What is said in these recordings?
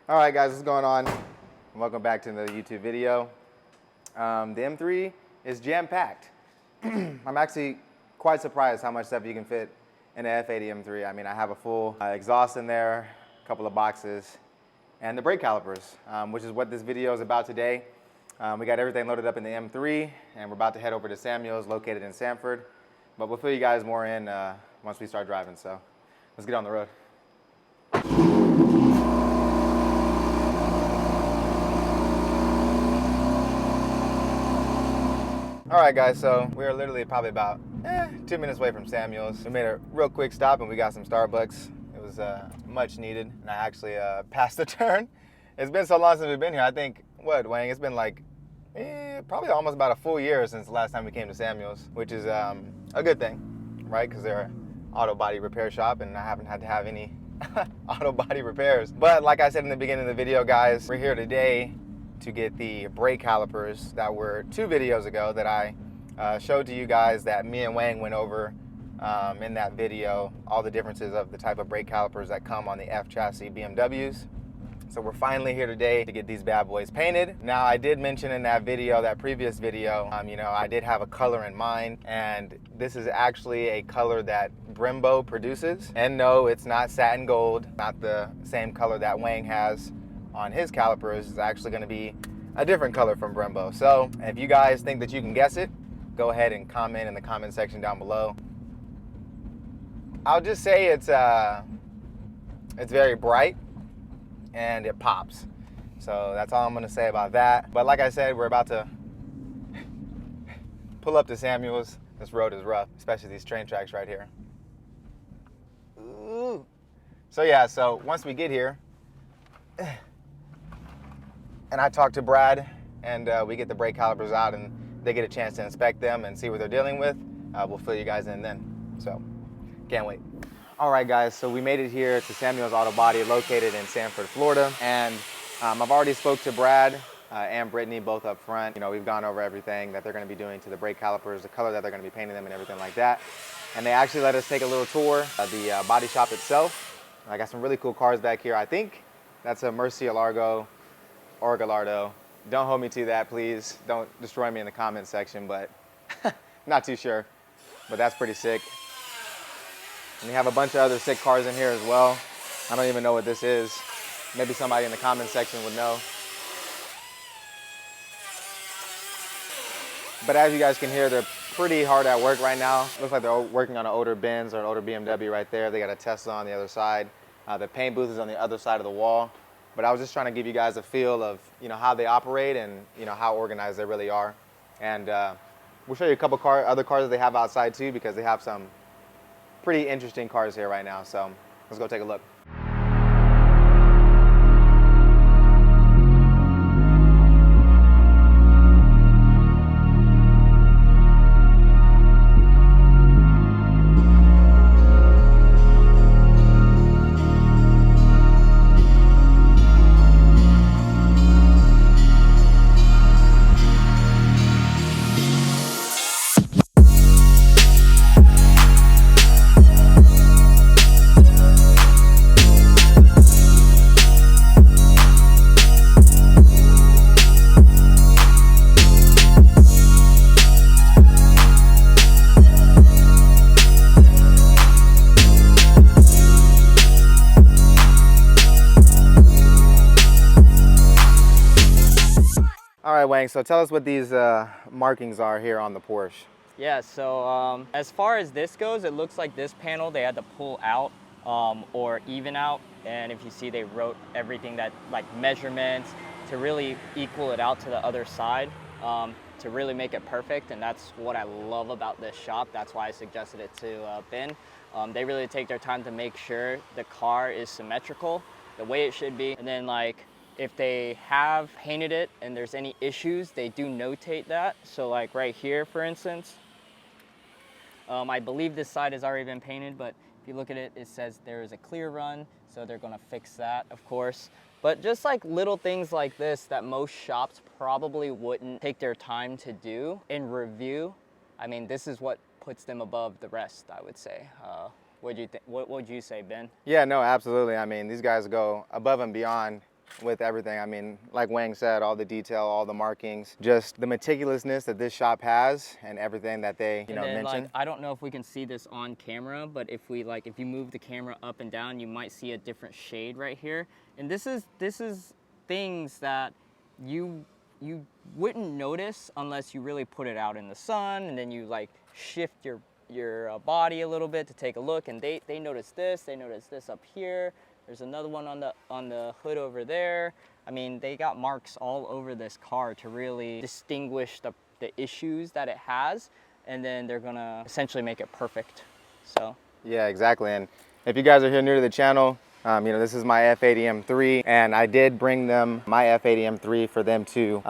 All right, guys, what's going on? Welcome back to another YouTube video. The M3 is jam-packed. I'm actually quite surprised how much stuff you can fit in the F80 M3. I mean, I have a full exhaust in there, a couple of boxes, and the brake calipers, which is what this video is about today. We got everything loaded up in the M3, and we're about to head over to Samuel's, located in Sanford. But we'll fill you guys more in once we start driving, so let's get on the road. All right, guys, so we are literally probably about 2 minutes away from Samuel's. We made a real quick stop and we got some Starbucks. It was much needed, and I actually passed the turn. It's been so long since we've been here. I think, what, Wayne, it's been like probably almost about a full year since the last time we came to Samuel's, which is a good thing, right? Because they're an auto body repair shop and I haven't had to have any auto body repairs. But like I said in the beginning of the video, guys, we're here today to get the brake calipers that were 2 videos ago that I showed to you guys, that me and Wang went over in that video, all the differences of the type of brake calipers that come on the F chassis BMWs. So we're finally here today to get these bad boys painted. Now, I did mention in that video, that previous video, you know, I did have a color in mind, and this is actually a color that Brembo produces. And no, it's not satin gold, not the same color that Wang has on his calipers. Is actually going to be a different color from Brembo. So if you guys think that you can guess it, go ahead and comment in the comment section down below. I'll just say it's very bright and it pops. So that's all I'm going to say about that. But like I said, we're about to pull up to Samuel's. This road is rough, especially these train tracks right here. Ooh. So yeah, so once we get here, and I talk to Brad, and we get the brake calipers out and they get a chance to inspect them and see what they're dealing with, we'll fill you guys in then. So, can't wait. All right, guys, so we made it here to Samuel's Auto Body, located in Sanford, Florida. And I've already spoke to Brad and Brittany, both up front. You know, we've gone over everything that they're gonna be doing to the brake calipers, the color that they're gonna be painting them and everything like that. And they actually let us take a little tour of the body shop itself. I got some really cool cars back here. I think that's a Murcielago or Gallardo. Don't hold me to that, please. Don't destroy me in the comment section, but not too sure. But that's pretty sick. And we have a bunch of other sick cars in here as well. I don't even know what this is. Maybe somebody in the comment section would know. But as you guys can hear, they're pretty hard at work right now. Looks like they're working on an older Benz or an older BMW right there. They got a Tesla on the other side. The paint booth is on the other side of the wall. But I was just trying to give you guys a feel of, you know, how they operate and, you know, how organized they really are. And we'll show you a couple other cars that they have outside too, because they have some pretty interesting cars here right now. So let's go take a look. All right, Wang, so tell us what these markings are here on the Porsche. Yeah, so as far as this goes, it looks like this panel they had to pull out or even out. And if you see, they wrote everything that, like measurements, to really equal it out to the other side, to really make it perfect. And that's what I love about this shop. That's why I suggested it to Ben. They really take their time to make sure the car is symmetrical, the way it should be. And then, like, if they have painted it and there's any issues, they do notate that. So like right here, for instance, I believe this side has already been painted, but if you look at it, it says there is a clear run. So they're gonna fix that, of course. But just like little things like this that most shops probably wouldn't take their time to do and review, I mean, this is what puts them above the rest, I would say. What would you say, Ben? Yeah, no, absolutely. I mean, these guys go above and beyond with everything. I mean, like Wang said, all the detail, all the markings, just the meticulousness that this shop has and everything that they, mentioned. Like, I don't know if we can see this on camera, but if you move the camera up and down, you might see a different shade right here. And this is things that you wouldn't notice unless you really put it out in the sun, and then you like shift your body a little bit to take a look, and they notice this, they notice this up here. There's another one on the hood over there. I mean, they got marks all over this car to really distinguish the issues that it has, and then they're gonna essentially make it perfect. So yeah, exactly. And if you guys are here new to the channel, this is my F80 M3, and I did bring them my F80 M3 for them to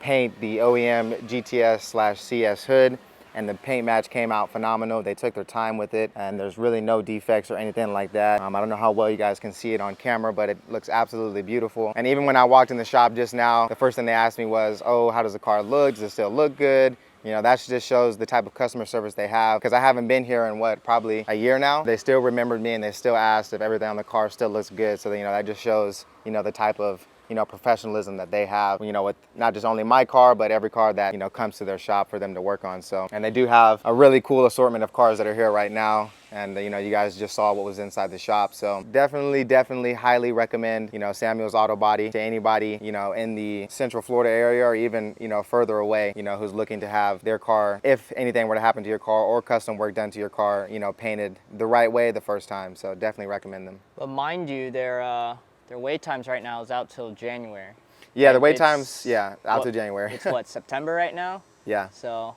paint the OEM GTS/CS hood, and the paint match came out phenomenal. They took their time with it, and there's really no defects or anything like that. I don't know how well you guys can see it on camera, but it looks absolutely beautiful. And even when I walked in the shop just now, the first thing they asked me was, oh, how does the car look? Does it still look good? That just shows the type of customer service they have, because I haven't been here in probably a year now. They still remembered me, and they still asked if everything on the car still looks good. So that just shows the type of professionalism that they have, with not just only my car, but every car that comes to their shop for them to work on. So, and they do have a really cool assortment of cars that are here right now. And you guys just saw what was inside the shop. So definitely highly recommend Samuel's Auto Body to anybody in the Central Florida area, or even further away, who's looking to have their car, if anything were to happen to your car, or custom work done to your car, painted the right way the first time. So definitely recommend them. But mind you, their wait times right now is out till January. Yeah, the wait times, out till January. It's what, September right now? Yeah. So,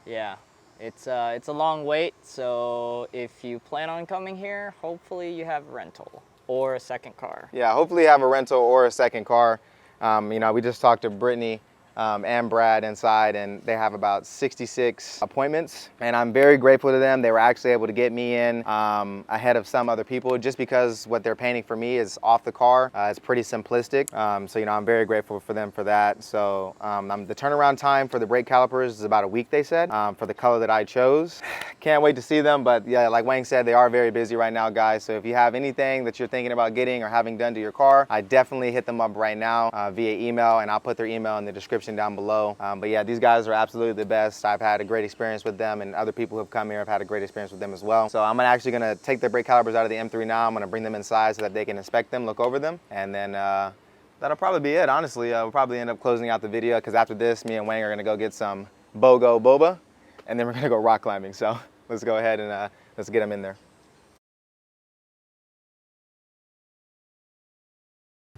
yeah. It's a long wait, so if you plan on coming here, hopefully you have a rental or a second car. Yeah, hopefully you have a rental or a second car. We just talked to Brittany and Brad inside, and they have about 66 appointments, and I'm very grateful to them. They were actually able to get me in ahead of some other people, just because what they're painting for me is off the car. It's pretty simplistic, so I'm very grateful for them for that. So the turnaround time for the brake calipers is about a week, they said, for the color that I chose. Can't wait to see them, but yeah, like Wang said, they are very busy right now, guys. So if you have anything that you're thinking about getting or having done to your car, I definitely hit them up right now via email, and I'll put their email in the description down below. But yeah, these guys are absolutely the best. I've had a great experience with them, and other people who have come here have had a great experience with them as well. So I'm actually gonna take the brake calipers out of the M3 now. I'm gonna bring them inside so that they can inspect them, look over them, and then that'll probably be it, honestly. We'll probably end up closing out the video, because after this, me and Wang are gonna go get some BOGO boba, and then we're gonna go rock climbing. So let's go ahead and let's get them in there.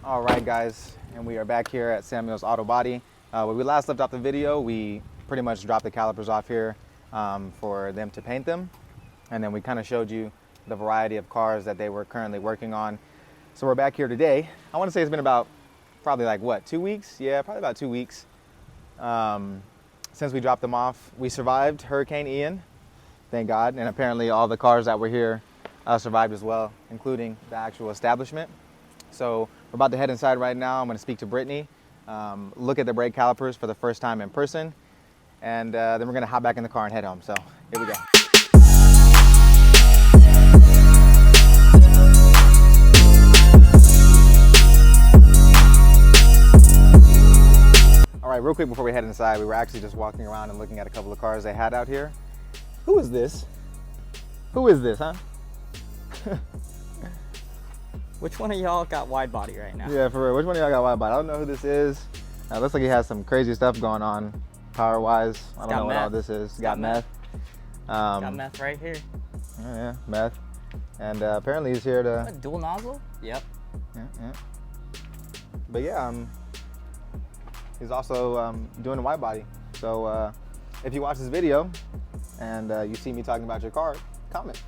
All right, guys, and we are back here at Samuel's Auto Body. When we last left off the video, we pretty much dropped the calipers off here for them to paint them, and then we kind of showed you the variety of cars that they were currently working on. So we're back here today. I want to say it's been about probably like what, 2 weeks? Yeah, probably about 2 weeks since we dropped them off. We survived Hurricane Ian, thank God, and apparently all the cars that were here survived as well, including the actual establishment. So we're about to head inside right now. I'm going to speak to Brittany, look at the brake calipers for the first time in person, and then we're going to hop back in the car and head home. So here we go. All right, real quick before we head inside, we were actually just walking around and looking at a couple of cars they had out here. Who is this? Who is this, huh? Which one of y'all got wide body right now? Yeah, for real. Which one of y'all got wide body? I don't know who this is. Looks like he has some crazy stuff going on power-wise. I don't know what all this is. Got meth. Got meth right here. Oh, yeah, meth. And apparently he's here to... A dual nozzle? Yep. Yeah. But yeah, he's also doing a wide body. So if you watch this video and you see me talking about your car, comment.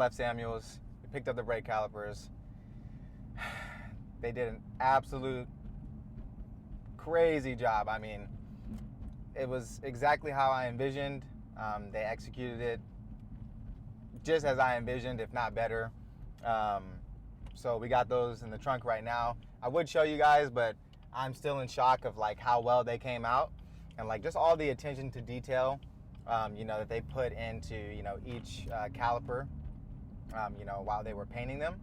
left Samuels. We picked up the brake calipers. They did an absolute crazy job. I mean, it was exactly how I envisioned. They executed it just as I envisioned, if not better. So we got those in the trunk right now. I would show you guys, but I'm still in shock of like how well they came out, and like just all the attention to detail, that they put into, each caliper, while they were painting them.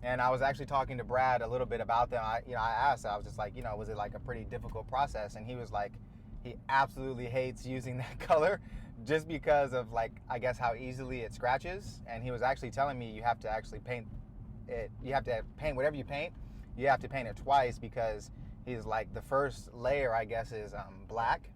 And I was actually talking to Brad a little bit about them. I asked, I was just like, was it like a pretty difficult process? And he was like, he absolutely hates using that color just because of like, I guess how easily it scratches. And he was actually telling me you have to actually paint it. You have to paint whatever you paint. You have to paint it twice, because he's like, the first layer, I guess, is black.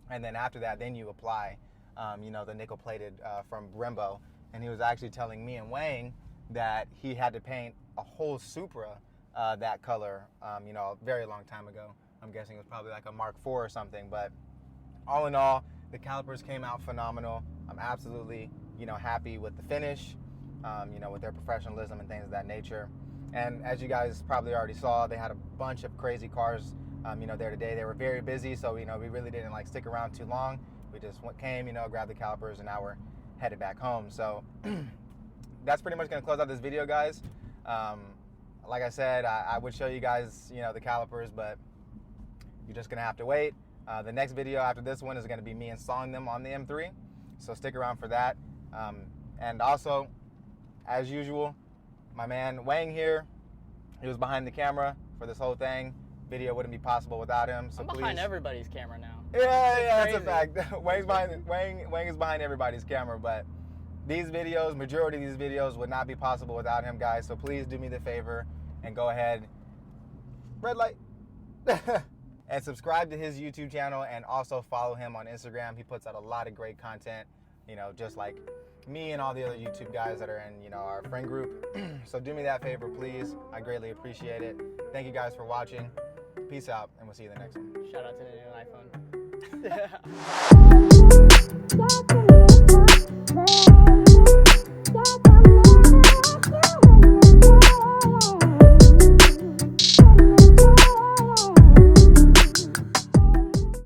And then after that, then you apply, the nickel plated from Brembo. And he was actually telling me and Wang that he had to paint a whole Supra that color, a very long time ago. I'm guessing it was probably like a Mark IV or something. But all in all, the calipers came out phenomenal. I'm absolutely, happy with the finish, with their professionalism and things of that nature. And as you guys probably already saw, they had a bunch of crazy cars, there today. They were very busy, so, we really didn't like stick around too long. We just came, grabbed the calipers, and now we're headed back home. So that's pretty much going to close out this video, guys. Like I said, I would show you guys, the calipers, but you're just going to have to wait. The next video after this one is going to be me installing them on the M3, so stick around for that. And also, as usual, my man Wang here, he was behind the camera for this whole thing. Video wouldn't be possible without him. So I'm behind everybody's camera now. Yeah, that's a fact. Wang is behind everybody's camera, but these videos, majority of these videos, would not be possible without him, guys. So please do me the favor and go ahead, red light, and subscribe to his YouTube channel, and also follow him on Instagram. He puts out a lot of great content, just like me and all the other YouTube guys that are in, our friend group. So do me that favor, please. I greatly appreciate it. Thank you guys for watching. Peace out, and we'll see you in the next one. Shout out to the new iPhone.